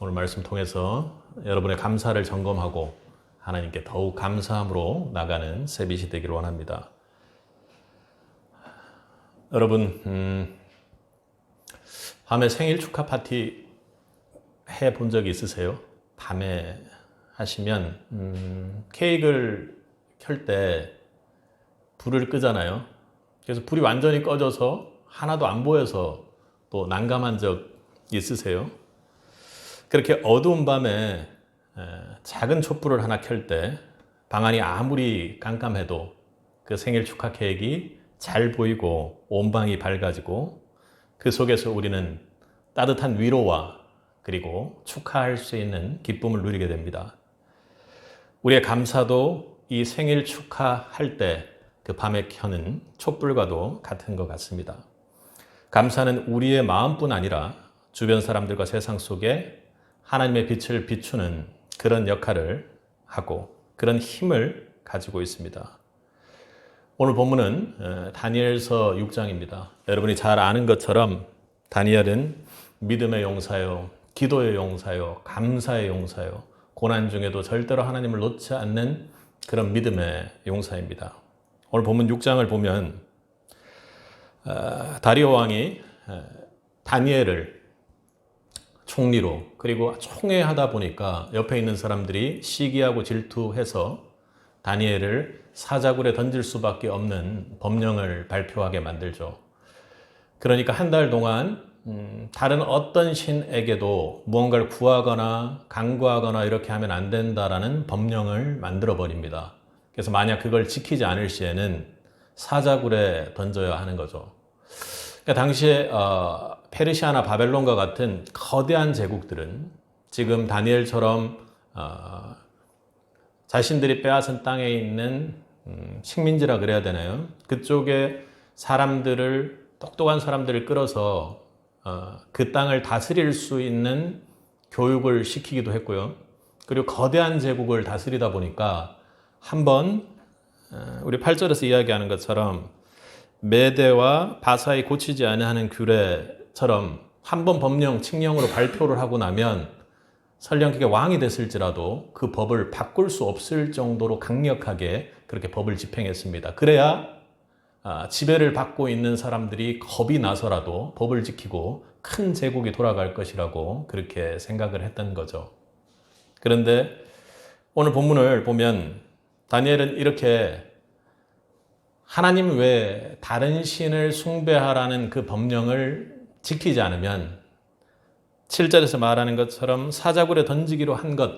오늘 말씀 통해서 여러분의 감사를 점검하고 하나님께 더욱 감사함으로 나가는 새빛이 되기를 원합니다. 여러분, 밤에 생일 축하 파티 해본 적이 있으세요? 밤에 하시면 케이크를 켤 때 불을 끄잖아요. 그래서 불이 완전히 꺼져서 하나도 안 보여서 또 난감한 적 있으세요? 그렇게 어두운 밤에 작은 촛불을 하나 켤 때 방안이 아무리 깜깜해도 그 생일 축하 케이크가 잘 보이고 온 방이 밝아지고 그 속에서 우리는 따뜻한 위로와 그리고 축하할 수 있는 기쁨을 누리게 됩니다. 우리의 감사도 이 생일 축하할 때 그 밤에 켜는 촛불과도 같은 것 같습니다. 감사는 우리의 마음뿐 아니라 주변 사람들과 세상 속에 하나님의 빛을 비추는 그런 역할을 하고 그런 힘을 가지고 있습니다. 오늘 본문은 다니엘서 6장입니다. 여러분이 잘 아는 것처럼 다니엘은 믿음의 용사요, 기도의 용사요, 감사의 용사요, 고난 중에도 절대로 하나님을 놓지 않는 그런 믿음의 용사입니다. 오늘 본문 6장을 보면 다리오 왕이 다니엘을 총리로 그리고 총회하다 보니까 옆에 있는 사람들이 시기하고 질투해서 다니엘을 사자굴에 던질 수밖에 없는 법령을 발표하게 만들죠. 그러니까 한 달 동안 다른 어떤 신에게도 무언가를 구하거나 간구하거나 이렇게 하면 안 된다라는 법령을 만들어 버립니다. 그래서 만약 그걸 지키지 않을 시에는 사자굴에 던져야 하는 거죠. 그러니까 당시에 페르시아나 바벨론과 같은 거대한 제국들은 지금 다니엘처럼 자신들이 빼앗은 땅에 있는 식민지라 그래야 되나요? 그쪽에 사람들을 똑똑한 사람들을 끌어서 그 땅을 다스릴 수 있는 교육을 시키기도 했고요. 그리고 거대한 제국을 다스리다 보니까 한번 우리 8절에서 이야기하는 것처럼 메대와 바사에 고치지 아니하는 규례처럼 한번 법령, 칙령으로 발표를 하고 나면 설령 그게 왕이 됐을지라도 그 법을 바꿀 수 없을 정도로 강력하게 그렇게 법을 집행했습니다. 그래야 지배를 받고 있는 사람들이 겁이 나서라도 법을 지키고 큰 제국이 돌아갈 것이라고 그렇게 생각을 했던 거죠. 그런데 오늘 본문을 보면 다니엘은 이렇게 하나님 외에 다른 신을 숭배하라는 그 법령을 지키지 않으면 7절에서 말하는 것처럼 사자굴에 던지기로 한 것,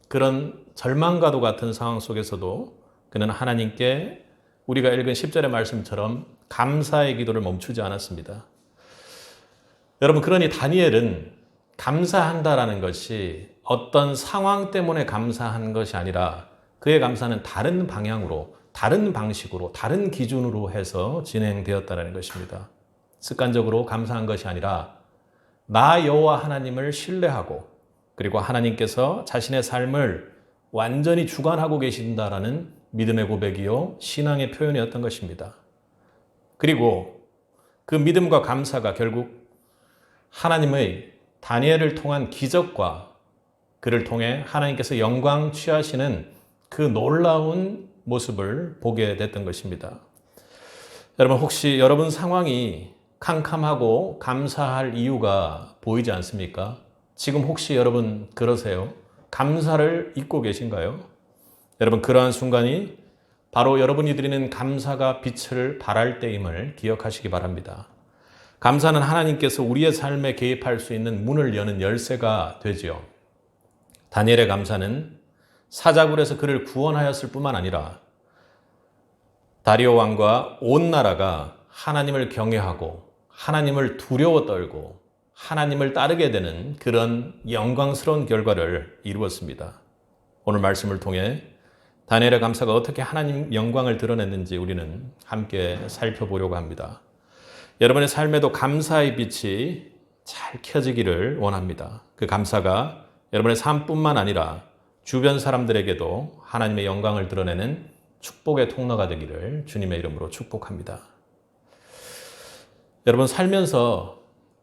그런 절망과도 같은 상황 속에서도 그는 하나님께 우리가 읽은 10절의 말씀처럼 감사의 기도를 멈추지 않았습니다. 여러분, 그러니 다니엘은 감사한다라는 것이 어떤 상황 때문에 감사한 것이 아니라 그의 감사는 다른 방향으로, 다른 방식으로, 다른 기준으로 해서 진행되었다는 것입니다. 습관적으로 감사한 것이 아니라 나 여호와 하나님을 신뢰하고 그리고 하나님께서 자신의 삶을 완전히 주관하고 계신다라는 믿음의 고백이요 신앙의 표현이었던 것입니다. 그리고 그 믿음과 감사가 결국 하나님의 다니엘을 통한 기적과 그를 통해 하나님께서 영광 취하시는 그 놀라운 모습을 보게 됐던 것입니다. 여러분, 혹시 여러분 상황이 캄캄하고 감사할 이유가 보이지 않습니까? 지금 혹시 여러분 그러세요? 감사를 잊고 계신가요? 여러분, 그러한 순간이 바로 여러분이 드리는 감사가 빛을 발할 때임을 기억하시기 바랍니다. 감사는 하나님께서 우리의 삶에 개입할 수 있는 문을 여는 열쇠가 되지요. 다니엘의 감사는 사자굴에서 그를 구원하였을 뿐만 아니라 다리오 왕과 온 나라가 하나님을 경외하고 하나님을 두려워 떨고 하나님을 따르게 되는 그런 영광스러운 결과를 이루었습니다. 오늘 말씀을 통해 다니엘의 감사가 어떻게 하나님 영광을 드러냈는지 우리는 함께 살펴보려고 합니다. 여러분의 삶에도 감사의 빛이 잘 켜지기를 원합니다. 그 감사가 여러분의 삶뿐만 아니라 주변 사람들에게도 하나님의 영광을 드러내는 축복의 통로가 되기를 주님의 이름으로 축복합니다. 여러분, 살면서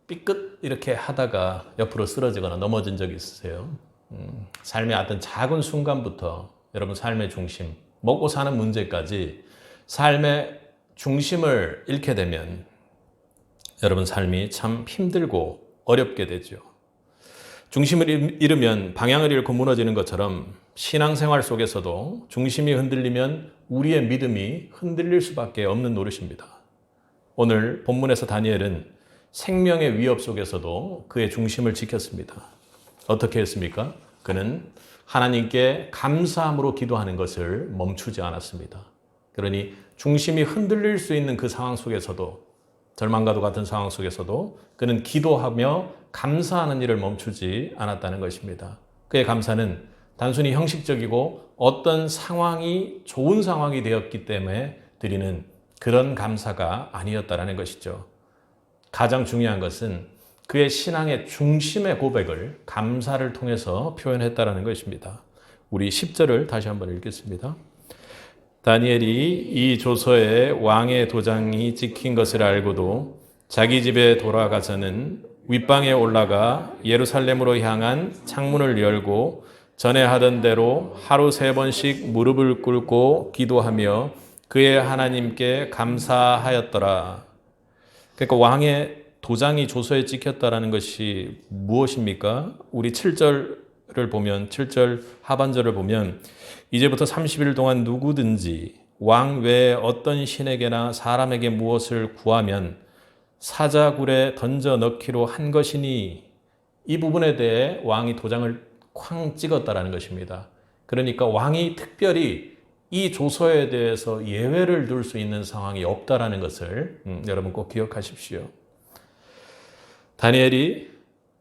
삐끗 이렇게 하다가 옆으로 쓰러지거나 넘어진 적이 있으세요? 삶의 어떤 작은 순간부터 여러분 삶의 중심, 먹고 사는 문제까지 삶의 중심을 잃게 되면 여러분 삶이 참 힘들고 어렵게 되죠. 중심을 잃으면 방향을 잃고 무너지는 것처럼 신앙생활 속에서도 중심이 흔들리면 우리의 믿음이 흔들릴 수밖에 없는 노릇입니다. 오늘 본문에서 다니엘은 생명의 위협 속에서도 그의 중심을 지켰습니다. 어떻게 했습니까? 그는 하나님께 감사함으로 기도하는 것을 멈추지 않았습니다. 그러니 중심이 흔들릴 수 있는 그 상황 속에서도, 절망과도 같은 상황 속에서도 그는 기도하며 감사하는 일을 멈추지 않았다는 것입니다. 그의 감사는 단순히 형식적이고 어떤 상황이 좋은 상황이 되었기 때문에 드리는 그런 감사가 아니었다는 것이죠. 가장 중요한 것은 그의 신앙의 중심의 고백을 감사를 통해서 표현했다는 것입니다. 우리 10절을 다시 한번 읽겠습니다. 다니엘이 이 조서에 왕의 도장이 찍힌 것을 알고도 자기 집에 돌아가서는 윗방에 올라가 예루살렘으로 향한 창문을 열고 전에 하던 대로 하루 3번씩 무릎을 꿇고 기도하며 그의 하나님께 감사하였더라. 그러니까 왕의 도장이 조서에 찍혔다는 것이 무엇입니까? 우리 7절을 보면, 7절 하반절을 보면 이제부터 30일 동안 누구든지 왕 외에 어떤 신에게나 사람에게 무엇을 구하면 사자굴에 던져 넣기로 한 것이니, 이 부분에 대해 왕이 도장을 쾅 찍었다는 것입니다. 그러니까 왕이 특별히 이 조서에 대해서 예외를 둘 수 있는 상황이 없다는 것을 여러분 꼭 기억하십시오. 다니엘이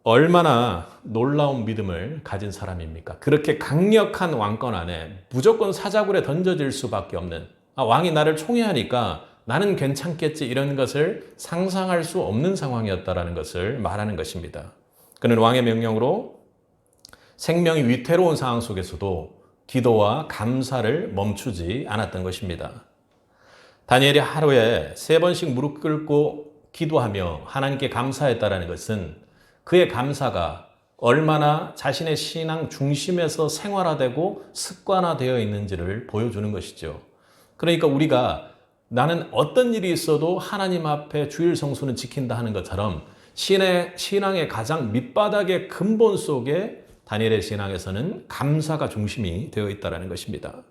얼마나 놀라운 믿음을 가진 사람입니까? 그렇게 강력한 왕권 안에 무조건 사자굴에 던져질 수밖에 없는, 왕이 나를 총애하니까 나는 괜찮겠지, 이런 것을 상상할 수 없는 상황이었다는 것을 말하는 것입니다. 그는 왕의 명령으로 생명이 위태로운 상황 속에서도 기도와 감사를 멈추지 않았던 것입니다. 다니엘이 하루에 3번씩 무릎 꿇고 기도하며 하나님께 감사했다는 것은 그의 감사가 얼마나 자신의 신앙 중심에서 생활화되고 습관화되어 있는지를 보여주는 것이죠. 그러니까 우리가 나는 어떤 일이 있어도 하나님 앞에 주일 성수는 지킨다 하는 것처럼 신앙의 가장 밑바닥의 근본 속에 다니엘의 신앙에서는 감사가 중심이 되어 있다는 것입니다.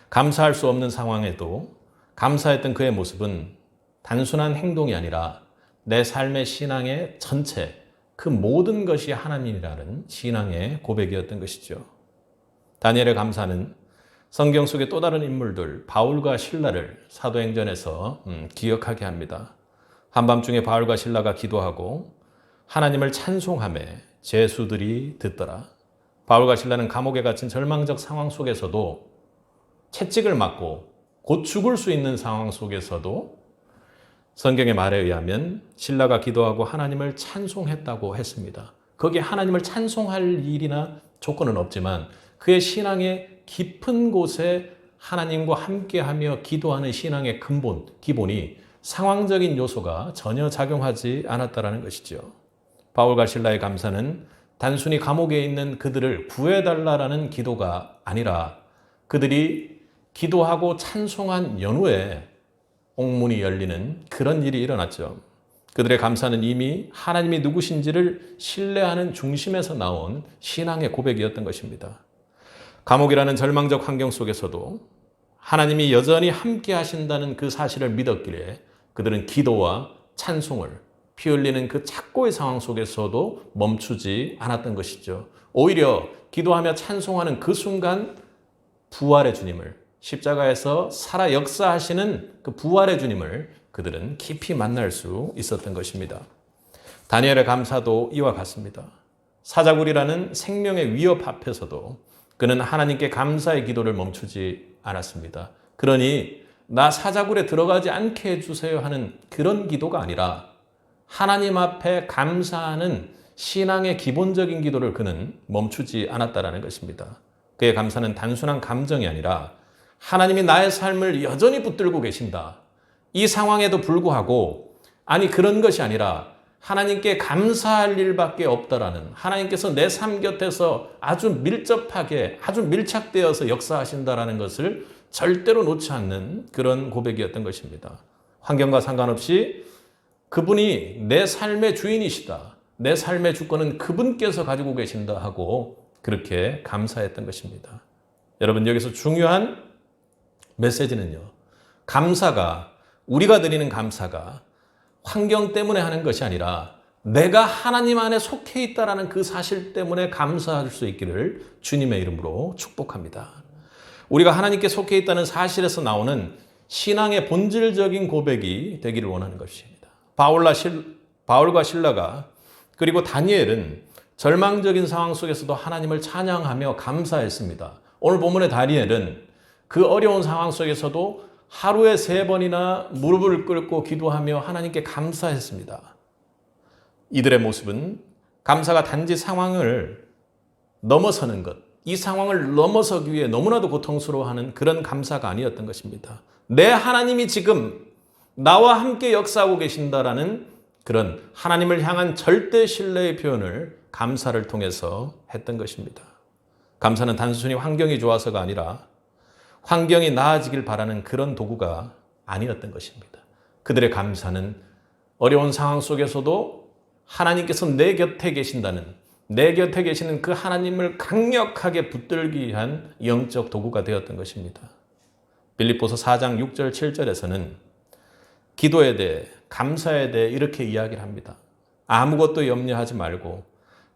감사할 수 없는 상황에도 감사했던 그의 모습은 단순한 행동이 아니라 내 삶의 신앙의 전체, 그 모든 것이 하나님이라는 신앙의 고백이었던 것이죠. 다니엘의 감사는 성경 속의 또 다른 인물들, 바울과 실라를 사도행전에서 기억하게 합니다. 한밤중에 바울과 실라가 기도하고 하나님을 찬송하매 제수들이 듣더라. 바울과 실라는 감옥에 갇힌 절망적 상황 속에서도, 채찍을 맞고 곧 죽을 수 있는 상황 속에서도 성경의 말에 의하면 실라가 기도하고 하나님을 찬송했다고 했습니다. 거기에 하나님을 찬송할 일이나 조건은 없지만 그의 신앙의 깊은 곳에 하나님과 함께하며 기도하는 신앙의 기본이 상황적인 요소가 전혀 작용하지 않았다는 것이죠. 바울과 실라의 감사는 단순히 감옥에 있는 그들을 구해달라는 기도가 아니라 그들이 기도하고 찬송한 연후에 옥문이 열리는 그런 일이 일어났죠. 그들의 감사는 이미 하나님이 누구신지를 신뢰하는 중심에서 나온 신앙의 고백이었던 것입니다. 감옥이라는 절망적 환경 속에서도 하나님이 여전히 함께 하신다는 그 사실을 믿었기에 그들은 기도와 찬송을 피 흘리는 그 착고의 상황 속에서도 멈추지 않았던 것이죠. 오히려 기도하며 찬송하는 그 순간 부활의 주님을, 십자가에서 살아 역사하시는 그 부활의 주님을 그들은 깊이 만날 수 있었던 것입니다. 다니엘의 감사도 이와 같습니다. 사자굴이라는 생명의 위협 앞에서도 그는 하나님께 감사의 기도를 멈추지 않았습니다. 그러니 나 사자굴에 들어가지 않게 해주세요 하는 그런 기도가 아니라 하나님 앞에 감사하는 신앙의 기본적인 기도를 그는 멈추지 않았다는 것입니다. 그의 감사는 단순한 감정이 아니라 하나님이 나의 삶을 여전히 붙들고 계신다. 이 상황에도 불구하고, 아니 그런 것이 아니라 하나님께 감사할 일밖에 없다라는, 하나님께서 내 삶 곁에서 아주 밀접하게, 아주 밀착되어서 역사하신다라는 것을 절대로 놓지 않는 그런 고백이었던 것입니다. 환경과 상관없이 그분이 내 삶의 주인이시다, 내 삶의 주권은 그분께서 가지고 계신다 하고 그렇게 감사했던 것입니다. 여러분, 여기서 중요한 메시지는요, 감사가, 우리가 드리는 감사가 환경 때문에 하는 것이 아니라 내가 하나님 안에 속해 있다라는 그 사실 때문에 감사할 수 있기를 주님의 이름으로 축복합니다. 우리가 하나님께 속해 있다는 사실에서 나오는 신앙의 본질적인 고백이 되기를 원하는 것입니다. 바울과 실라가 그리고 다니엘은 절망적인 상황 속에서도 하나님을 찬양하며 감사했습니다. 오늘 본문의 다니엘은 그 어려운 상황 속에서도 하루에 3번이나 무릎을 꿇고 기도하며 하나님께 감사했습니다. 이들의 모습은 감사가 단지 상황을 넘어서는 것, 이 상황을 넘어서기 위해 너무나도 고통스러워하는 그런 감사가 아니었던 것입니다. 내 하나님이 지금 나와 함께 역사하고 계신다라는 그런 하나님을 향한 절대 신뢰의 표현을 감사를 통해서 했던 것입니다. 감사는 단순히 환경이 좋아서가 아니라 환경이 나아지길 바라는 그런 도구가 아니었던 것입니다. 그들의 감사는 어려운 상황 속에서도 하나님께서 내 곁에 계신다는, 내 곁에 계시는 그 하나님을 강력하게 붙들기 위한 영적 도구가 되었던 것입니다. 빌립보서 4장 6절 7절에서는 기도에 대해, 감사에 대해 이렇게 이야기를 합니다. 아무것도 염려하지 말고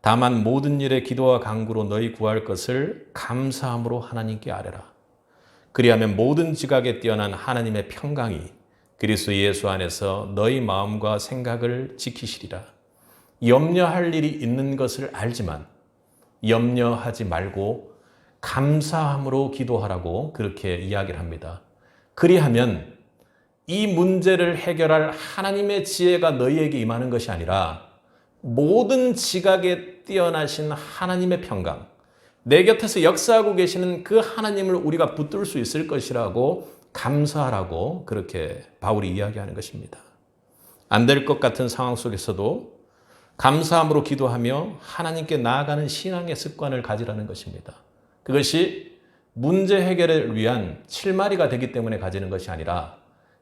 다만 모든 일에 기도와 간구로 너희 구할 것을 감사함으로 하나님께 아뢰라. 그리하면 모든 지각에 뛰어난 하나님의 평강이 그리스도 예수 안에서 너희 마음과 생각을 지키시리라. 염려할 일이 있는 것을 알지만 염려하지 말고 감사함으로 기도하라고 그렇게 이야기를 합니다. 그리하면 이 문제를 해결할 하나님의 지혜가 너희에게 임하는 것이 아니라 모든 지각에 뛰어나신 하나님의 평강, 내 곁에서 역사하고 계시는 그 하나님을 우리가 붙들 수 있을 것이라고 감사하라고 그렇게 바울이 이야기하는 것입니다. 안 될 것 같은 상황 속에서도 감사함으로 기도하며 하나님께 나아가는 신앙의 습관을 가지라는 것입니다. 그것이 문제 해결을 위한 실마리가 되기 때문에 가지는 것이 아니라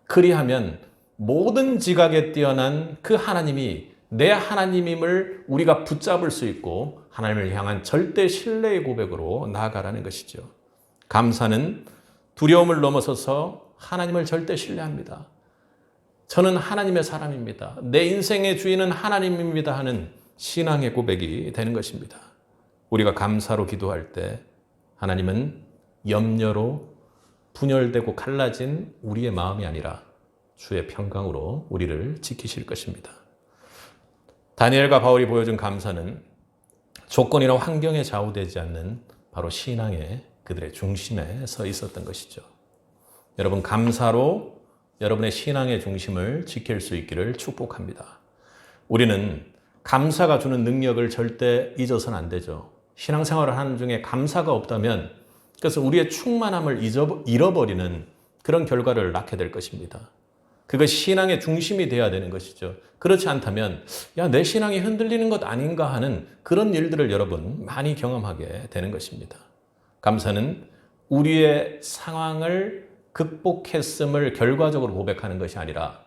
그리하면 모든 지각에 뛰어난 그 하나님이 내 하나님임을 우리가 붙잡을 수 있고 하나님을 향한 절대 신뢰의 고백으로 나아가라는 것이죠. 감사는 두려움을 넘어서서 하나님을 절대 신뢰합니다. 저는 하나님의 사람입니다. 내 인생의 주인은 하나님입니다 하는 신앙의 고백이 되는 것입니다. 우리가 감사로 기도할 때 하나님은 염려로 분열되고 갈라진 우리의 마음이 아니라 주의 평강으로 우리를 지키실 것입니다. 다니엘과 바울이 보여준 감사는 조건이나 환경에 좌우되지 않는 바로 신앙의 그들의 중심에 서 있었던 것이죠. 여러분, 감사로 여러분의 신앙의 중심을 지킬 수 있기를 축복합니다. 우리는 감사가 주는 능력을 절대 잊어서는 안 되죠. 신앙생활을 하는 중에 감사가 없다면 그래서 우리의 충만함을 잃어버리는 그런 결과를 낳게 될 것입니다. 그것이 신앙의 중심이 되어야 되는 것이죠. 그렇지 않다면 내 신앙이 흔들리는 것 아닌가 하는 그런 일들을 여러분 많이 경험하게 되는 것입니다. 감사는 우리의 상황을 극복했음을 결과적으로 고백하는 것이 아니라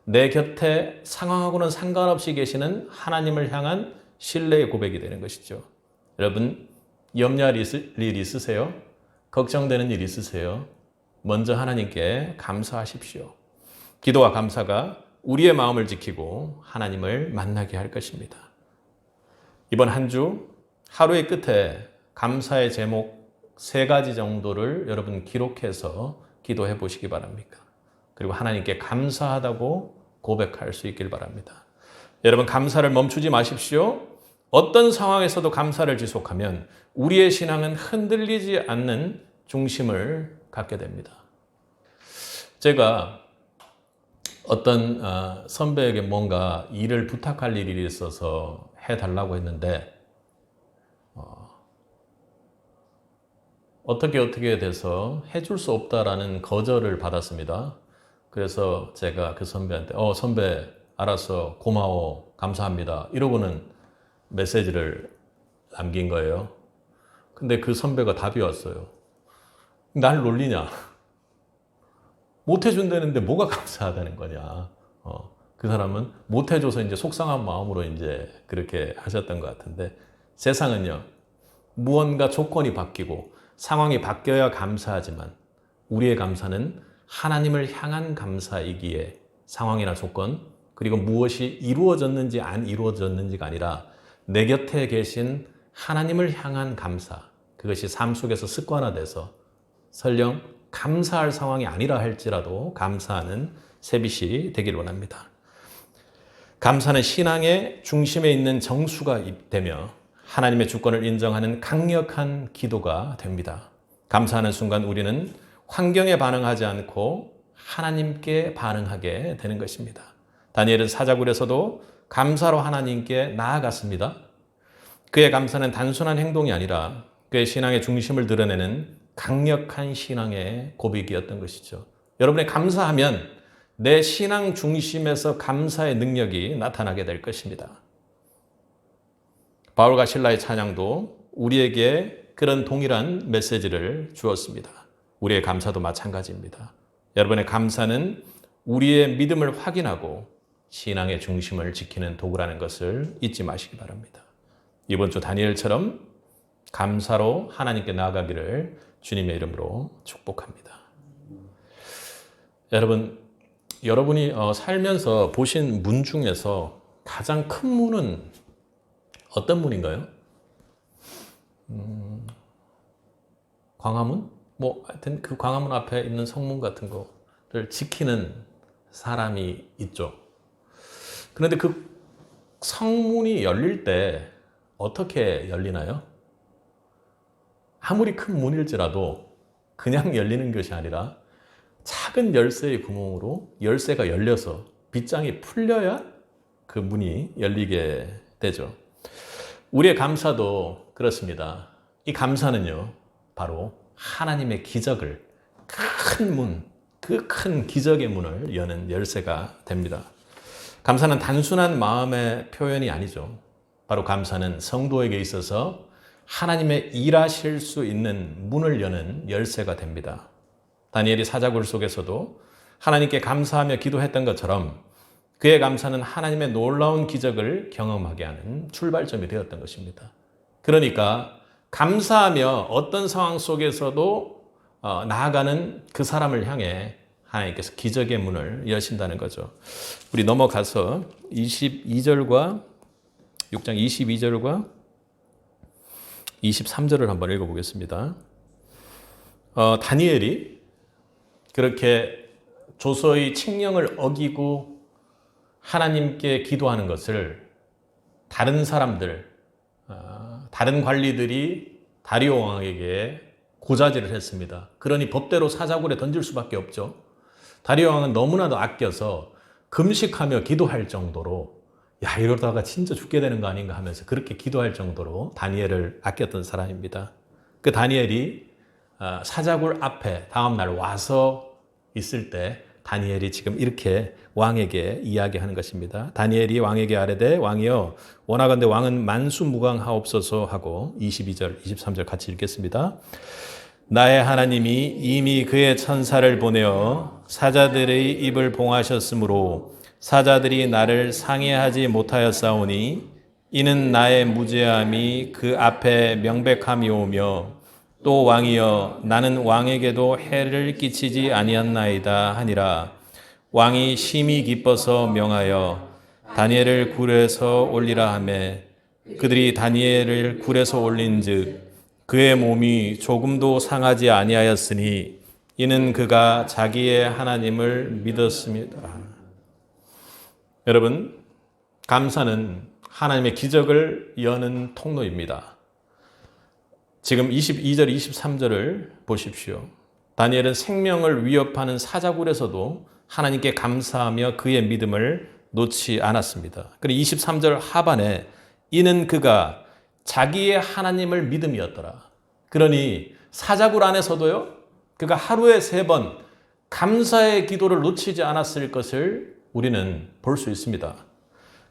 내 곁에 상황하고는 상관없이 계시는 하나님을 향한 신뢰의 고백이 되는 것이죠. 여러분, 염려할 일 있으세요? 걱정되는 일 있으세요? 먼저 하나님께 감사하십시오. 기도와 감사가 우리의 마음을 지키고 하나님을 만나게 할 것입니다. 이번 한 주 하루의 끝에 감사의 제목 3가지 정도를 여러분 기록해서 기도해 보시기 바랍니다. 그리고 하나님께 감사하다고 고백할 수 있길 바랍니다. 여러분, 감사를 멈추지 마십시오. 어떤 상황에서도 감사를 지속하면 우리의 신앙은 흔들리지 않는 중심을 갖게 됩니다. 제가 어떤 선배에게 뭔가 일을 부탁할 일이 있어서 해달라고 했는데 어떻게 돼서 해줄 수 없다라는 거절을 받았습니다. 그래서 제가 그 선배한테 선배 알았어, 고마워, 감사합니다 이러고는 메시지를 남긴 거예요. 근데 그 선배가 답이 왔어요. 날 놀리냐? 못 해준다는데 뭐가 감사하다는 거냐? 그 사람은 못 해줘서 이제 속상한 마음으로 이제 그렇게 하셨던 것 같은데, 세상은요, 무언가 조건이 바뀌고 상황이 바뀌어야 감사하지만 우리의 감사는 하나님을 향한 감사이기에 상황이나 조건, 그리고 무엇이 이루어졌는지 안 이루어졌는지가 아니라 내 곁에 계신 하나님을 향한 감사, 그것이 삶 속에서 습관화돼서 설령 감사할 상황이 아니라 할지라도 감사하는 새빛이 되기를 원합니다. 감사는 신앙의 중심에 있는 정수가 되며 하나님의 주권을 인정하는 강력한 기도가 됩니다. 감사하는 순간 우리는 환경에 반응하지 않고 하나님께 반응하게 되는 것입니다. 다니엘은 사자굴에서도 감사로 하나님께 나아갔습니다. 그의 감사는 단순한 행동이 아니라 그의 신앙의 중심을 드러내는 강력한 신앙의 고백이었던 것이죠. 여러분의 감사하면 내 신앙 중심에서 감사의 능력이 나타나게 될 것입니다. 바울과 실라의 찬양도 우리에게 그런 동일한 메시지를 주었습니다. 우리의 감사도 마찬가지입니다. 여러분의 감사는 우리의 믿음을 확인하고 신앙의 중심을 지키는 도구라는 것을 잊지 마시기 바랍니다. 이번 주 다니엘처럼 감사로 하나님께 나아가기를 주님의 이름으로 축복합니다. 여러분이 살면서 보신 문 중에서 가장 큰 문은 어떤 문인가요? 광화문? 하여튼 그 광화문 앞에 있는 성문 같은 거를 지키는 사람이 있죠. 그런데 그 성문이 열릴 때 어떻게 열리나요? 아무리 큰 문일지라도 그냥 열리는 것이 아니라 작은 열쇠의 구멍으로 열쇠가 열려서 빗장이 풀려야 그 문이 열리게 되죠. 우리의 감사도 그렇습니다. 이 감사는요, 바로 하나님의 기적을, 큰 문, 그 큰 기적의 문을 여는 열쇠가 됩니다. 감사는 단순한 마음의 표현이 아니죠. 바로 감사는 성도에게 있어서 하나님의 일하실 수 있는 문을 여는 열쇠가 됩니다. 다니엘이 사자굴 속에서도 하나님께 감사하며 기도했던 것처럼 그의 감사는 하나님의 놀라운 기적을 경험하게 하는 출발점이 되었던 것입니다. 그러니까 감사하며 어떤 상황 속에서도 나아가는 그 사람을 향해 하나님께서 기적의 문을 여신다는 거죠. 우리 넘어가서 22절과 6장 22절과 23절을 한번 읽어보겠습니다. 다니엘이 그렇게 조서의 칙령을 어기고 하나님께 기도하는 것을 다른 사람들, 다른 관리들이 다리오 왕에게 고자질을 했습니다. 그러니 법대로 사자굴에 던질 수밖에 없죠. 다리오 왕은 너무나도 아껴서 금식하며 기도할 정도로 이러다가 진짜 죽게 되는 거 아닌가 하면서 그렇게 기도할 정도로 다니엘을 아꼈던 사람입니다. 그 다니엘이 사자굴 앞에 다음날 와서 있을 때 다니엘이 지금 이렇게 왕에게 이야기하는 것입니다. 다니엘이 왕에게 아뢰되 왕이여 원하건대 왕은 만수무강하옵소서 하고 22절, 23절 같이 읽겠습니다. 나의 하나님이 이미 그의 천사를 보내어 사자들의 입을 봉하셨으므로 사자들이 나를 상해하지 못하였사오니 이는 나의 무죄함이 그 앞에 명백함이오며 또 왕이여 나는 왕에게도 해를 끼치지 아니었나이다 하니라. 왕이 심히 기뻐서 명하여 다니엘을 굴에서 올리라 하매 그들이 다니엘을 굴에서 올린즉 그의 몸이 조금도 상하지 아니하였으니 이는 그가 자기의 하나님을 믿었습니다. 여러분, 감사는 하나님의 기적을 여는 통로입니다. 지금 22절, 23절을 보십시오. 다니엘은 생명을 위협하는 사자굴에서도 하나님께 감사하며 그의 믿음을 놓지 않았습니다. 그리고 23절 하반에 이는 그가 자기의 하나님을 믿음이었더라. 그러니 사자굴 안에서도요, 그가 하루에 3번 감사의 기도를 놓치지 않았을 것을 우리는 볼 수 있습니다.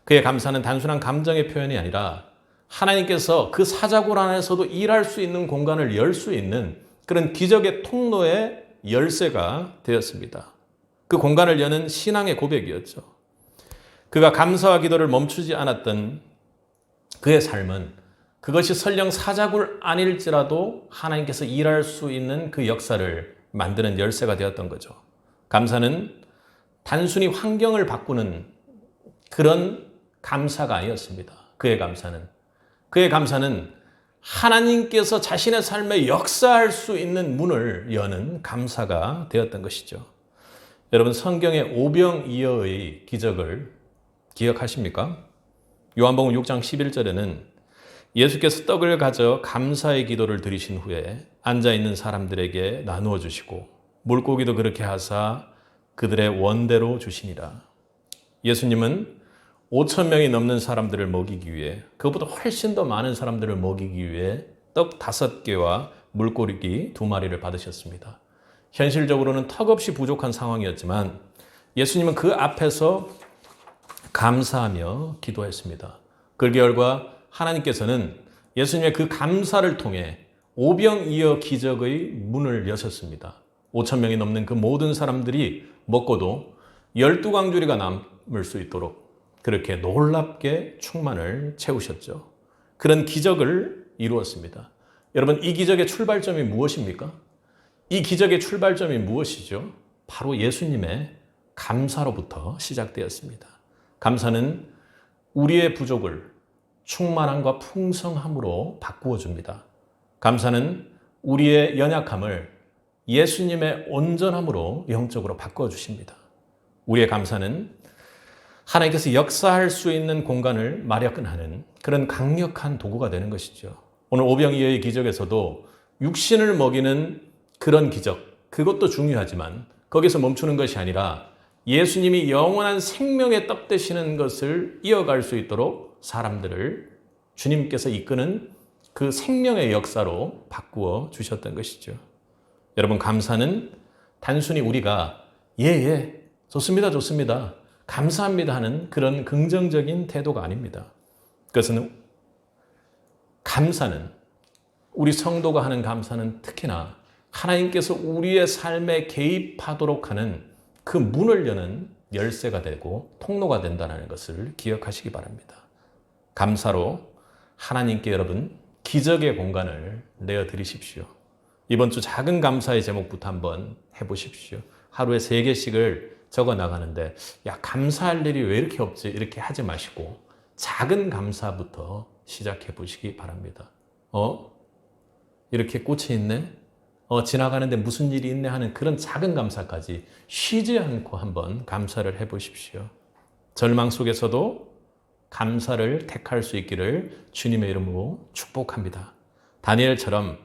그의 감사는 단순한 감정의 표현이 아니라 하나님께서 그 사자굴 안에서도 일할 수 있는 공간을 열 수 있는 그런 기적의 통로의 열쇠가 되었습니다. 그 공간을 여는 신앙의 고백이었죠. 그가 감사와 기도를 멈추지 않았던 그의 삶은 그것이 설령 사자굴 아닐지라도 하나님께서 일할 수 있는 그 역사를 만드는 열쇠가 되었던 거죠. 감사는 단순히 환경을 바꾸는 그런 감사가 아니었습니다. 그의 감사는 하나님께서 자신의 삶에 역사할 수 있는 문을 여는 감사가 되었던 것이죠. 여러분, 성경의 오병이어의 기적을 기억하십니까? 요한복음 6장 11절에는 예수께서 떡을 가져 감사의 기도를 드리신 후에 앉아있는 사람들에게 나누어 주시고 물고기도 그렇게 하사 그들의 원대로 주시니라. 예수님은 5천 명이 넘는 사람들을 먹이기 위해, 그것보다 훨씬 더 많은 사람들을 먹이기 위해 떡 5개와 물고기 2마리를 받으셨습니다. 현실적으로는 턱없이 부족한 상황이었지만 예수님은 그 앞에서 감사하며 기도했습니다. 그 결과 하나님께서는 예수님의 그 감사를 통해 오병이어 기적의 문을 여셨습니다. 5천 명이 넘는 그 모든 사람들이 먹고도 12광주리가 남을 수 있도록 그렇게 놀랍게 충만을 채우셨죠. 그런 기적을 이루었습니다. 여러분, 이 기적의 출발점이 무엇입니까? 이 기적의 출발점이 무엇이죠? 바로 예수님의 감사로부터 시작되었습니다. 감사는 우리의 부족을 충만함과 풍성함으로 바꾸어 줍니다. 감사는 우리의 연약함을 예수님의 온전함으로 영적으로 바꾸어 주십니다. 우리의 감사는 하나님께서 역사할 수 있는 공간을 마련하는 그런 강력한 도구가 되는 것이죠. 오늘 오병이어의 기적에서도 육신을 먹이는 그런 기적, 그것도 중요하지만 거기서 멈추는 것이 아니라 예수님이 영원한 생명의 떡 되시는 것을 이어갈 수 있도록 사람들을 주님께서 이끄는 그 생명의 역사로 바꾸어 주셨던 것이죠. 여러분, 감사는 단순히 우리가 좋습니다, 감사합니다 하는 그런 긍정적인 태도가 아닙니다. 그것은 감사는, 우리 성도가 하는 감사는 특히나 하나님께서 우리의 삶에 개입하도록 하는 그 문을 여는 열쇠가 되고 통로가 된다는 것을 기억하시기 바랍니다. 감사로 하나님께 여러분 기적의 공간을 내어드리십시오. 이번 주 작은 감사의 제목부터 한번 해보십시오. 하루에 3개씩을 적어 나가는데 감사할 일이 왜 이렇게 없지? 이렇게 하지 마시고 작은 감사부터 시작해 보시기 바랍니다. 이렇게 꽃이 있네? 지나가는데 무슨 일이 있네 하는 그런 작은 감사까지 쉬지 않고 한번 감사를 해 보십시오. 절망 속에서도 감사를 택할 수 있기를 주님의 이름으로 축복합니다. 다니엘처럼,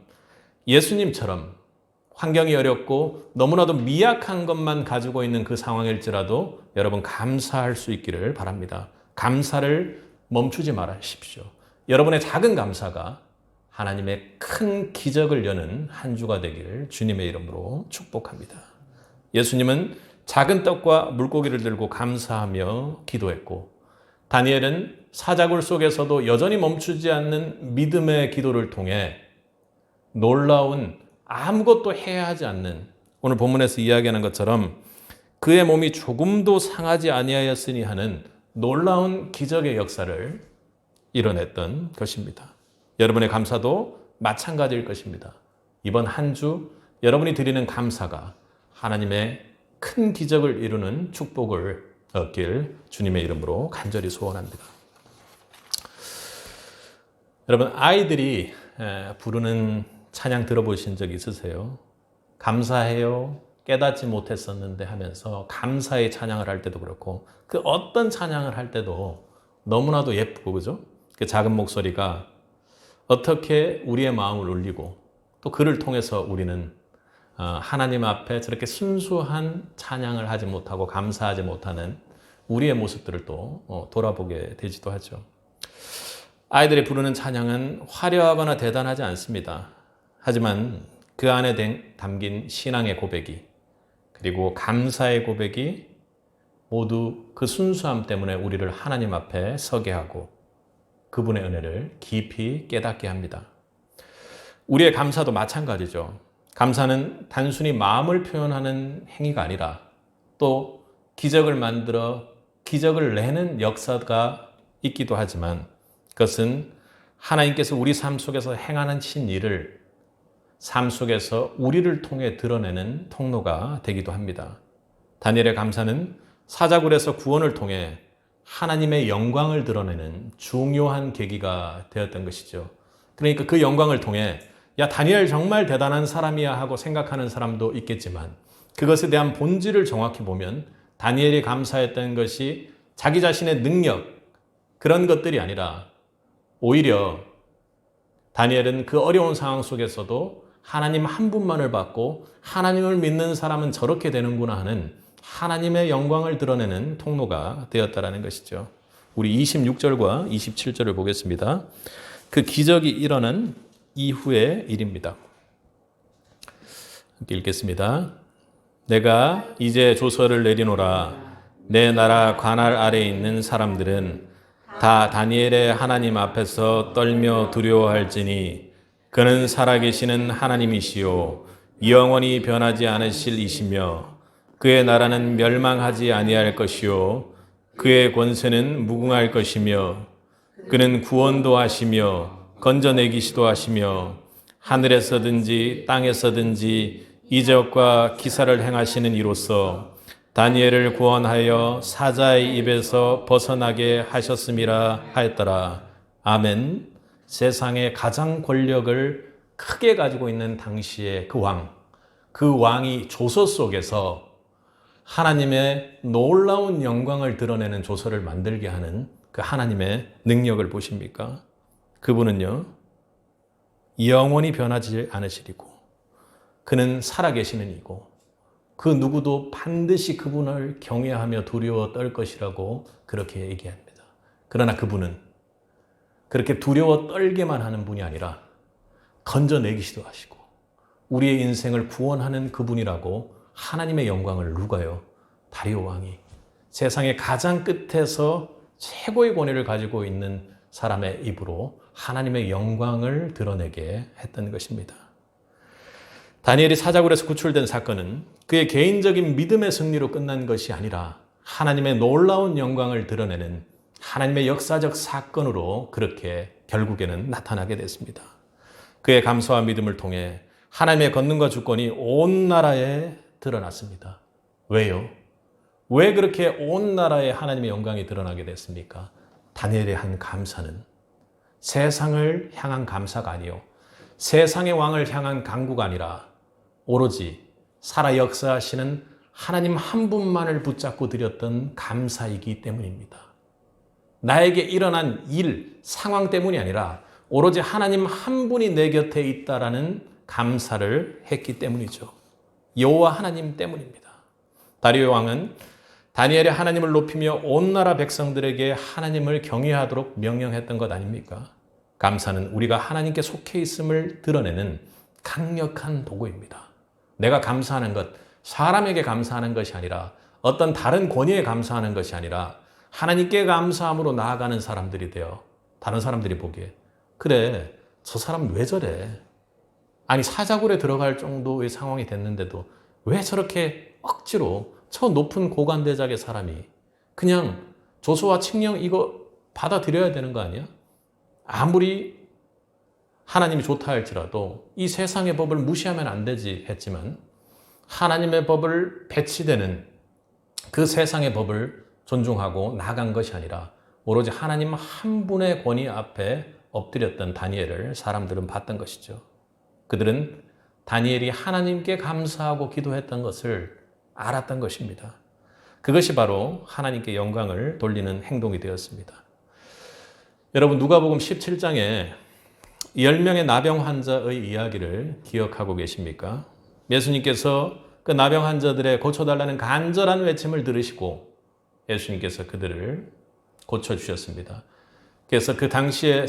예수님처럼 환경이 어렵고 너무나도 미약한 것만 가지고 있는 그 상황일지라도 여러분 감사할 수 있기를 바랍니다. 감사를 멈추지 마십시오. 여러분의 작은 감사가 하나님의 큰 기적을 여는 한 주가 되기를 주님의 이름으로 축복합니다. 예수님은 작은 떡과 물고기를 들고 감사하며 기도했고, 다니엘은 사자굴 속에서도 여전히 멈추지 않는 믿음의 기도를 통해 놀라운, 아무것도 해야 하지 않는, 오늘 본문에서 이야기하는 것처럼 그의 몸이 조금도 상하지 아니하였으니 하는 놀라운 기적의 역사를 이뤄냈던 것입니다. 여러분의 감사도 마찬가지일 것입니다. 이번 한 주 여러분이 드리는 감사가 하나님의 큰 기적을 이루는 축복을 얻길 주님의 이름으로 간절히 소원합니다. 여러분, 아이들이 부르는 찬양 들어보신 적 있으세요? 감사해요, 깨닫지 못했었는데 하면서 감사의 찬양을 할 때도 그렇고 그 어떤 찬양을 할 때도 너무나도 예쁘고, 그죠? 그 작은 목소리가 어떻게 우리의 마음을 울리고 또 그를 통해서 우리는 하나님 앞에 저렇게 순수한 찬양을 하지 못하고 감사하지 못하는 우리의 모습들을 또 돌아보게 되지도 하죠. 아이들이 부르는 찬양은 화려하거나 대단하지 않습니다. 하지만 그 안에 담긴 신앙의 고백이, 그리고 감사의 고백이 모두 그 순수함 때문에 우리를 하나님 앞에 서게 하고 그분의 은혜를 깊이 깨닫게 합니다. 우리의 감사도 마찬가지죠. 감사는 단순히 마음을 표현하는 행위가 아니라 또 기적을 만들어 기적을 내는 역사가 있기도 하지만 그것은 하나님께서 우리 삶 속에서 행하신 일을 삶 속에서 우리를 통해 드러내는 통로가 되기도 합니다. 다니엘의 감사는 사자굴에서 구원을 통해 하나님의 영광을 드러내는 중요한 계기가 되었던 것이죠. 그러니까 그 영광을 통해 야, 다니엘 정말 대단한 사람이야 하고 생각하는 사람도 있겠지만 그것에 대한 본질을 정확히 보면 다니엘이 감사했던 것이 자기 자신의 능력, 그런 것들이 아니라 오히려 다니엘은 그 어려운 상황 속에서도 하나님 한 분만을 받고 하나님을 믿는 사람은 저렇게 되는구나 하는 하나님의 영광을 드러내는 통로가 되었다라는 것이죠. 우리 26절과 27절을 보겠습니다. 그 기적이 일어난 이후의 일입니다. 함께 읽겠습니다. 내가 이제 조서를 내리노라. 내 나라 관할 아래에 있는 사람들은 다 다니엘의 하나님 앞에서 떨며 두려워할지니 그는 살아계시는 하나님이시요 영원히 변하지 않으실 이시며 그의 나라는 멸망하지 아니할 것이요 그의 권세는 무궁할 것이며 그는 구원도 하시며 건져내기시도 하시며 하늘에서든지 땅에서든지 이적과 기사를 행하시는 이로써 다니엘을 구원하여 사자의 입에서 벗어나게 하셨음이라 하였더라. 아멘. 세상의 가장 권력을 크게 가지고 있는 당시의 그 왕이 조서 속에서 하나님의 놀라운 영광을 드러내는 조서를 만들게 하는 그 하나님의 능력을 보십니까? 그분은요, 영원히 변하지 않으시리고 그는 살아계시는 이고 그 누구도 반드시 그분을 경외하며 두려워 떨 것이라고 그렇게 얘기합니다. 그러나 그분은 그렇게 두려워 떨게만 하는 분이 아니라 건져내기시도 하시고 우리의 인생을 구원하는 그분이라고 하나님의 영광을 누가요? 다리오 왕이 세상의 가장 끝에서 최고의 권위를 가지고 있는 사람의 입으로 하나님의 영광을 드러내게 했던 것입니다. 다니엘이 사자굴에서 구출된 사건은 그의 개인적인 믿음의 승리로 끝난 것이 아니라 하나님의 놀라운 영광을 드러내는 하나님의 역사적 사건으로 그렇게 결국에는 나타나게 됐습니다. 그의 감사와 믿음을 통해 하나님의 권능과 주권이 온 나라에 드러났습니다. 왜요? 왜 그렇게 온 나라에 하나님의 영광이 드러나게 됐습니까? 다니엘의 한 감사는 세상을 향한 감사가 아니요 세상의 왕을 향한 간구가 아니라 오로지 살아 역사하시는 하나님 한 분만을 붙잡고 드렸던 감사이기 때문입니다. 나에게 일어난 일, 상황 때문이 아니라 오로지 하나님 한 분이 내 곁에 있다라는 감사를 했기 때문이죠. 여호와 하나님 때문입니다. 다리오 왕은 다니엘의 하나님을 높이며 온 나라 백성들에게 하나님을 경외하도록 명령했던 것 아닙니까? 감사는 우리가 하나님께 속해 있음을 드러내는 강력한 도구입니다. 내가 감사하는 것, 사람에게 감사하는 것이 아니라 어떤 다른 권위에 감사하는 것이 아니라 하나님께 감사함으로 나아가는 사람들이 되어 다른 사람들이 보기에 그래, 저 사람 왜 저래? 아니 사자굴에 들어갈 정도의 상황이 됐는데도 왜 저렇게 억지로 저 높은 고관대작의 사람이 그냥 조서와 칙령 이거 받아들여야 되는 거 아니야? 아무리 하나님이 좋다 할지라도 이 세상의 법을 무시하면 안 되지 했지만 하나님의 법을 배치되는 그 세상의 법을 존중하고 나간 것이 아니라 오로지 하나님 한 분의 권위 앞에 엎드렸던 다니엘을 사람들은 봤던 것이죠. 그들은 다니엘이 하나님께 감사하고 기도했던 것을 알았던 것입니다. 그것이 바로 하나님께 영광을 돌리는 행동이 되었습니다. 여러분 누가복음 17장에 10명의 나병 환자의 이야기를 기억하고 계십니까? 예수님께서 그 나병 환자들의 고쳐달라는 간절한 외침을 들으시고 예수님께서 그들을 고쳐주셨습니다. 그래서 그 당시의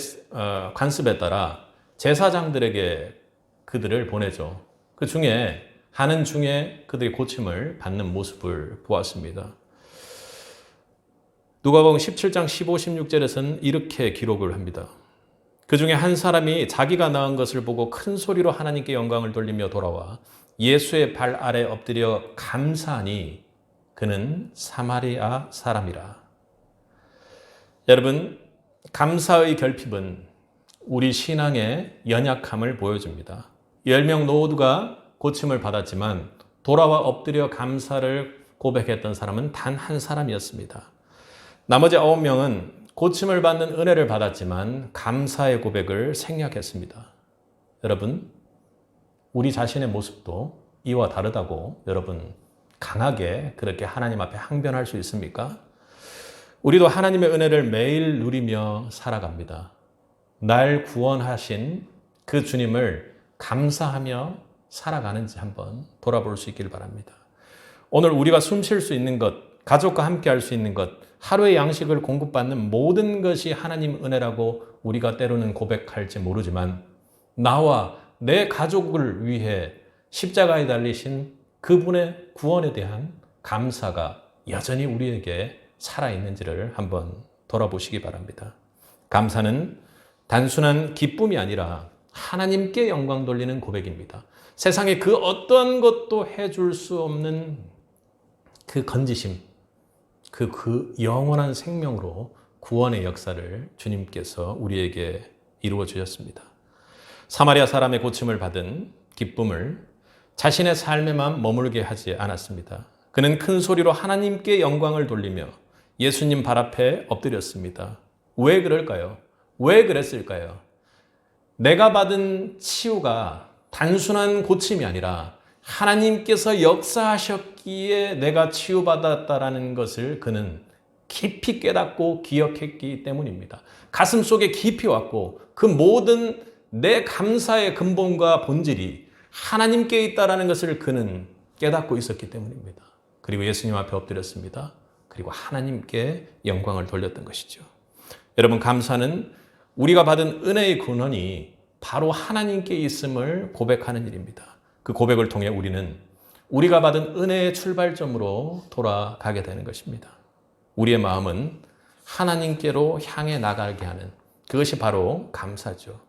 관습에 따라 제사장들에게 그들을 보내죠. 그 중에 하는 중에 그들이 고침을 받는 모습을 보았습니다. 누가복음 17장 15, 16절에서는 이렇게 기록을 합니다. 그 중에 한 사람이 자기가 낳은 것을 보고 큰 소리로 하나님께 영광을 돌리며 돌아와 예수의 발 아래 엎드려 감사하니 그는 사마리아 사람이라. 여러분, 감사의 결핍은 우리 신앙의 연약함을 보여줍니다. 10명 모두가 고침을 받았지만 돌아와 엎드려 감사를 고백했던 사람은 단 한 사람이었습니다. 나머지 9명은 고침을 받는 은혜를 받았지만 감사의 고백을 생략했습니다. 여러분, 우리 자신의 모습도 이와 다르다고 여러분 강하게 그렇게 하나님 앞에 항변할 수 있습니까? 우리도 하나님의 은혜를 매일 누리며 살아갑니다. 날 구원하신 그 주님을 감사하며 살아가는지 한번 돌아볼 수 있길 바랍니다. 오늘 우리가 숨 쉴 수 있는 것, 가족과 함께 할 수 있는 것, 하루의 양식을 공급받는 모든 것이 하나님 은혜라고 우리가 때로는 고백할지 모르지만 나와 내 가족을 위해 십자가에 달리신 그분의 구원에 대한 감사가 여전히 우리에게 살아있는지를 한번 돌아보시기 바랍니다. 감사는 단순한 기쁨이 아니라 하나님께 영광 돌리는 고백입니다. 세상에 그 어떤 것도 해줄 수 없는 그 건지심, 그 영원한 생명으로 구원의 역사를 주님께서 우리에게 이루어 주셨습니다. 사마리아 사람의 고침을 받은 기쁨을 자신의 삶에만 머물게 하지 않았습니다. 그는 큰 소리로 하나님께 영광을 돌리며 예수님 발 앞에 엎드렸습니다. 왜 그럴까요? 왜 그랬을까요? 내가 받은 치유가 단순한 고침이 아니라 하나님께서 역사하셨기에 내가 치유받았다라는 것을 그는 깊이 깨닫고 기억했기 때문입니다. 가슴 속에 깊이 왔고 그 모든 내 감사의 근본과 본질이 하나님께 있다라는 것을 그는 깨닫고 있었기 때문입니다. 그리고 예수님 앞에 엎드렸습니다. 그리고 하나님께 영광을 돌렸던 것이죠. 여러분, 감사는 우리가 받은 은혜의 근원이 바로 하나님께 있음을 고백하는 일입니다. 그 고백을 통해 우리는 우리가 받은 은혜의 출발점으로 돌아가게 되는 것입니다. 우리의 마음은 하나님께로 향해 나가게 하는 그것이 바로 감사죠.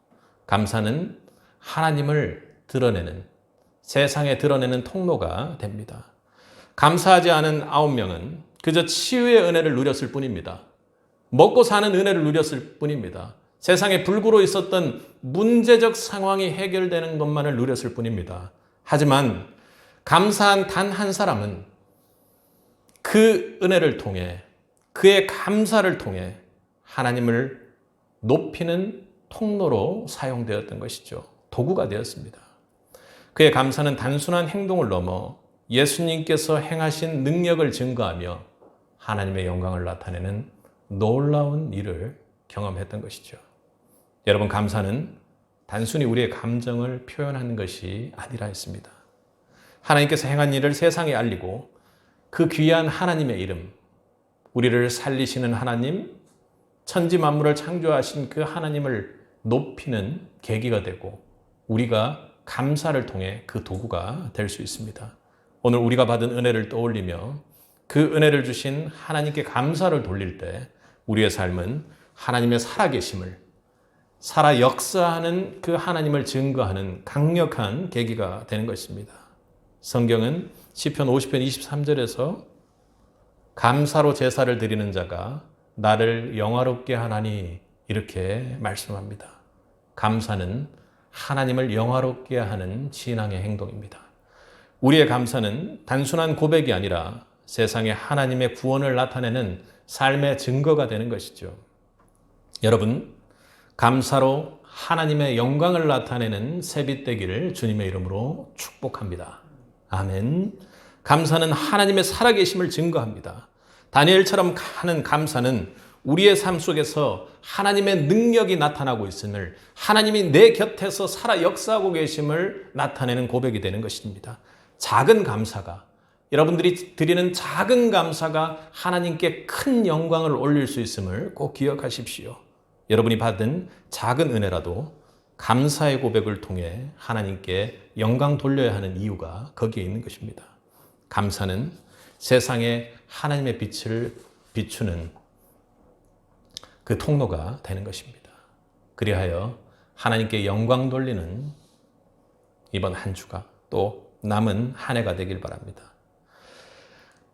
감사는 하나님을 드러내는, 세상에 드러내는 통로가 됩니다. 감사하지 않은 9명은 그저 치유의 은혜를 누렸을 뿐입니다. 먹고 사는 은혜를 누렸을 뿐입니다. 세상에 불구로 있었던 문제적 상황이 해결되는 것만을 누렸을 뿐입니다. 하지만 감사한 단 한 사람은 그 은혜를 통해, 그의 감사를 통해 하나님을 높이는 통로로 사용되었던 것이죠. 도구가 되었습니다. 그의 감사는 단순한 행동을 넘어 예수님께서 행하신 능력을 증거하며 하나님의 영광을 나타내는 놀라운 일을 경험했던 것이죠. 여러분, 감사는 단순히 우리의 감정을 표현하는 것이 아니라 했습니다. 하나님께서 행한 일을 세상에 알리고 그 귀한 하나님의 이름, 우리를 살리시는 하나님, 천지 만물을 창조하신 그 하나님을 높이는 계기가 되고 우리가 감사를 통해 그 도구가 될 수 있습니다. 오늘 우리가 받은 은혜를 떠올리며 그 은혜를 주신 하나님께 감사를 돌릴 때 우리의 삶은 하나님의 살아계심을, 살아 역사하는 그 하나님을 증거하는 강력한 계기가 되는 것입니다. 성경은 시편 50편 23절에서 감사로 제사를 드리는 자가 나를 영화롭게 하나니 이렇게 말씀합니다. 감사는 하나님을 영화롭게 하는 신앙의 행동입니다. 우리의 감사는 단순한 고백이 아니라 세상에 하나님의 구원을 나타내는 삶의 증거가 되는 것이죠. 여러분, 감사로 하나님의 영광을 나타내는 새빛 되기를 주님의 이름으로 축복합니다. 아멘. 감사는 하나님의 살아계심을 증거합니다. 다니엘처럼 하는 감사는 우리의 삶 속에서 하나님의 능력이 나타나고 있음을, 하나님이 내 곁에서 살아 역사하고 계심을 나타내는 고백이 되는 것입니다. 작은 감사가, 여러분들이 드리는 작은 감사가 하나님께 큰 영광을 올릴 수 있음을 꼭 기억하십시오. 여러분이 받은 작은 은혜라도 감사의 고백을 통해 하나님께 영광 돌려야 하는 이유가 거기에 있는 것입니다. 감사는 세상에 하나님의 빛을 비추는 그 통로가 되는 것입니다. 그리하여 하나님께 영광 돌리는 이번 한 주가 또 남은 한 해가 되길 바랍니다.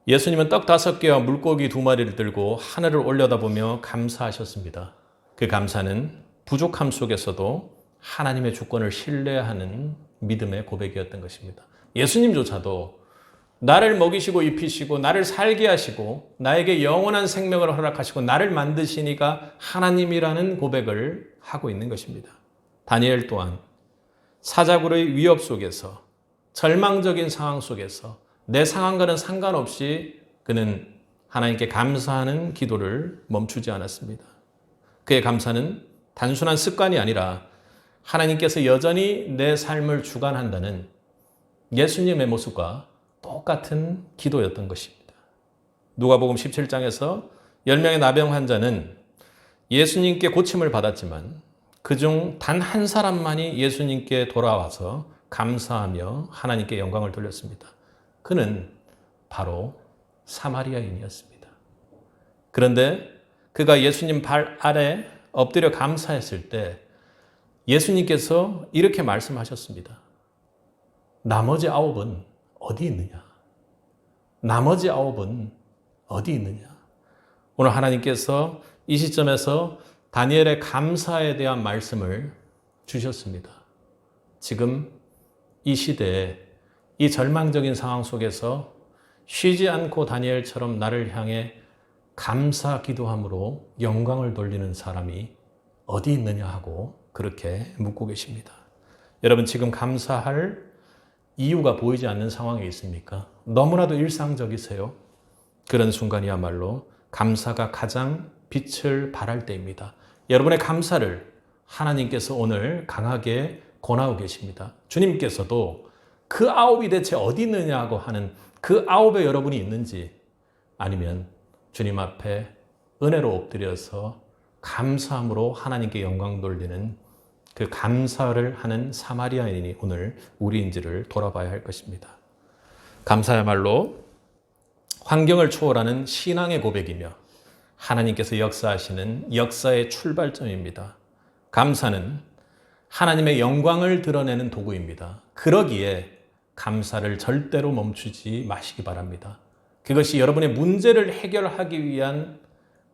예수님은 떡 5개와 물고기 2마리를 들고 하늘을 올려다보며 감사하셨습니다. 그 감사는 부족함 속에서도 하나님의 주권을 신뢰하는 믿음의 고백이었던 것입니다. 예수님조차도 나를 먹이시고 입히시고 나를 살게 하시고 나에게 영원한 생명을 허락하시고 나를 만드시니가 하나님이라는 고백을 하고 있는 것입니다. 다니엘 또한 사자굴의 위협 속에서 절망적인 상황 속에서 내 상황과는 상관없이 그는 하나님께 감사하는 기도를 멈추지 않았습니다. 그의 감사는 단순한 습관이 아니라 하나님께서 여전히 내 삶을 주관한다는 예수님의 모습과 똑같은 기도였던 것입니다. 누가복음 17장에서 10명의 나병 환자는 예수님께 고침을 받았지만 그중 단 한 사람만이 예수님께 돌아와서 감사하며 하나님께 영광을 돌렸습니다. 그는 바로 사마리아인이었습니다. 그런데 그가 예수님 발 아래 엎드려 감사했을 때 예수님께서 이렇게 말씀하셨습니다. 나머지 9은 어디 있느냐? 나머지 9은 어디 있느냐? 오늘 하나님께서 이 시점에서 다니엘의 감사에 대한 말씀을 주셨습니다. 지금 이 시대에 이 절망적인 상황 속에서 쉬지 않고 다니엘처럼 나를 향해 감사 기도함으로 영광을 돌리는 사람이 어디 있느냐 하고 그렇게 묻고 계십니다. 여러분 지금 감사할 이유가 보이지 않는 상황에 있습니까? 너무나도 일상적이세요. 그런 순간이야말로 감사가 가장 빛을 발할 때입니다. 여러분의 감사를 하나님께서 오늘 강하게 권하고 계십니다. 주님께서도 그 9이 대체 어디 있느냐고 하는 그 9에 여러분이 있는지 아니면 주님 앞에 은혜로 엎드려서 감사함으로 하나님께 영광 돌리는 그 감사를 하는 사마리아인이 오늘 우리인지를 돌아봐야 할 것입니다. 감사야말로 환경을 초월하는 신앙의 고백이며 하나님께서 역사하시는 역사의 출발점입니다. 감사는 하나님의 영광을 드러내는 도구입니다. 그러기에 감사를 절대로 멈추지 마시기 바랍니다. 그것이 여러분의 문제를 해결하기 위한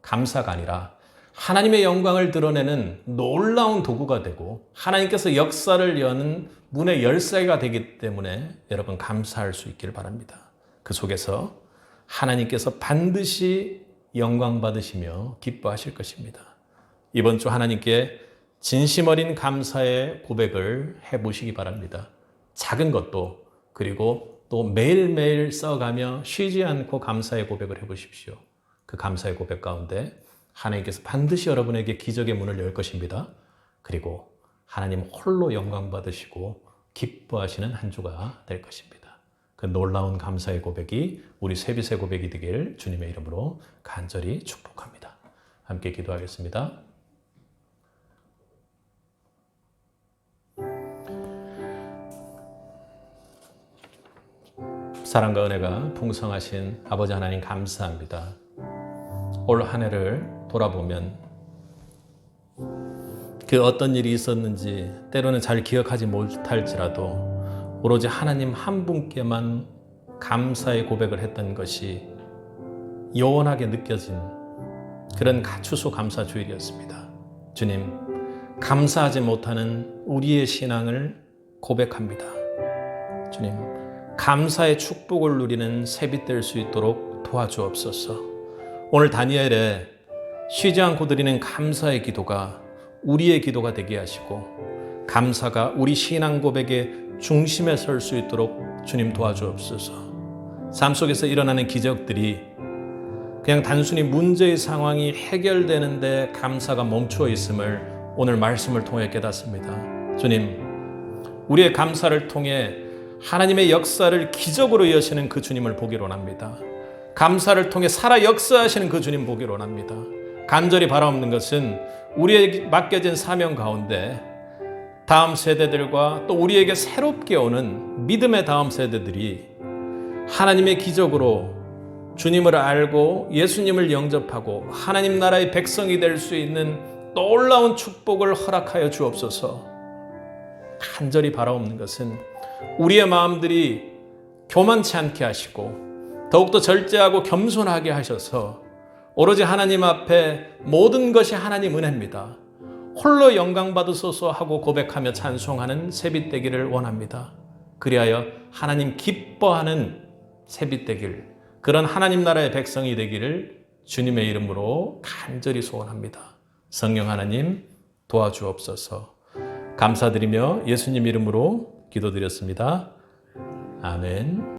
감사가 아니라 하나님의 영광을 드러내는 놀라운 도구가 되고 하나님께서 역사를 여는 문의 열쇠가 되기 때문에 여러분 감사할 수 있길 바랍니다. 그 속에서 하나님께서 반드시 영광 받으시며 기뻐하실 것입니다. 이번 주 하나님께 진심 어린 감사의 고백을 해보시기 바랍니다. 작은 것도 그리고 또 매일매일 써가며 쉬지 않고 감사의 고백을 해보십시오. 그 감사의 고백 가운데 하나님께서 반드시 여러분에게 기적의 문을 열 것입니다. 그리고 하나님 홀로 영광 받으시고 기뻐하시는 한 주가 될 것입니다. 그 놀라운 감사의 고백이 우리 세빛의 고백이 되길 주님의 이름으로 간절히 축복합니다. 함께 기도하겠습니다. 사랑과 은혜가 풍성하신 아버지 하나님 감사합니다. 올 한 해를 돌아보면 그 어떤 일이 있었는지 때로는 잘 기억하지 못할지라도 오로지 하나님 한 분께만 감사의 고백을 했던 것이 요원하게 느껴진 그런 추수 감사 주일이었습니다. 주님, 감사하지 못하는 우리의 신앙을 고백합니다. 주님, 감사의 축복을 누리는 새빛 될 수 있도록 도와주옵소서. 오늘 다니엘의 쉬지 않고 드리는 감사의 기도가 우리의 기도가 되게 하시고 감사가 우리 신앙 고백의 중심에 설 수 있도록 주님 도와주옵소서. 삶 속에서 일어나는 기적들이 그냥 단순히 문제의 상황이 해결되는데 감사가 멈추어 있음을 오늘 말씀을 통해 깨닫습니다. 주님, 우리의 감사를 통해 하나님의 역사를 기적으로 이어지는 그 주님을 보기를 원합니다. 감사를 통해 살아 역사하시는 그 주님 보기를 원합니다. 간절히 바라옵는 것은 우리에게 맡겨진 사명 가운데 다음 세대들과 또 우리에게 새롭게 오는 믿음의 다음 세대들이 하나님의 기적으로 주님을 알고 예수님을 영접하고 하나님 나라의 백성이 될 수 있는 놀라운 축복을 허락하여 주옵소서. 간절히 바라옵는 것은 우리의 마음들이 교만치 않게 하시고 더욱더 절제하고 겸손하게 하셔서 오로지 하나님 앞에 모든 것이 하나님 은혜입니다. 홀로 영광 받으소서 하고 고백하며 찬송하는 새빛 되기를 원합니다. 그리하여 하나님 기뻐하는 새빛 되길, 그런 하나님 나라의 백성이 되기를 주님의 이름으로 간절히 소원합니다. 성령 하나님 도와주옵소서. 감사드리며 예수님 이름으로 기도드렸습니다. 아멘.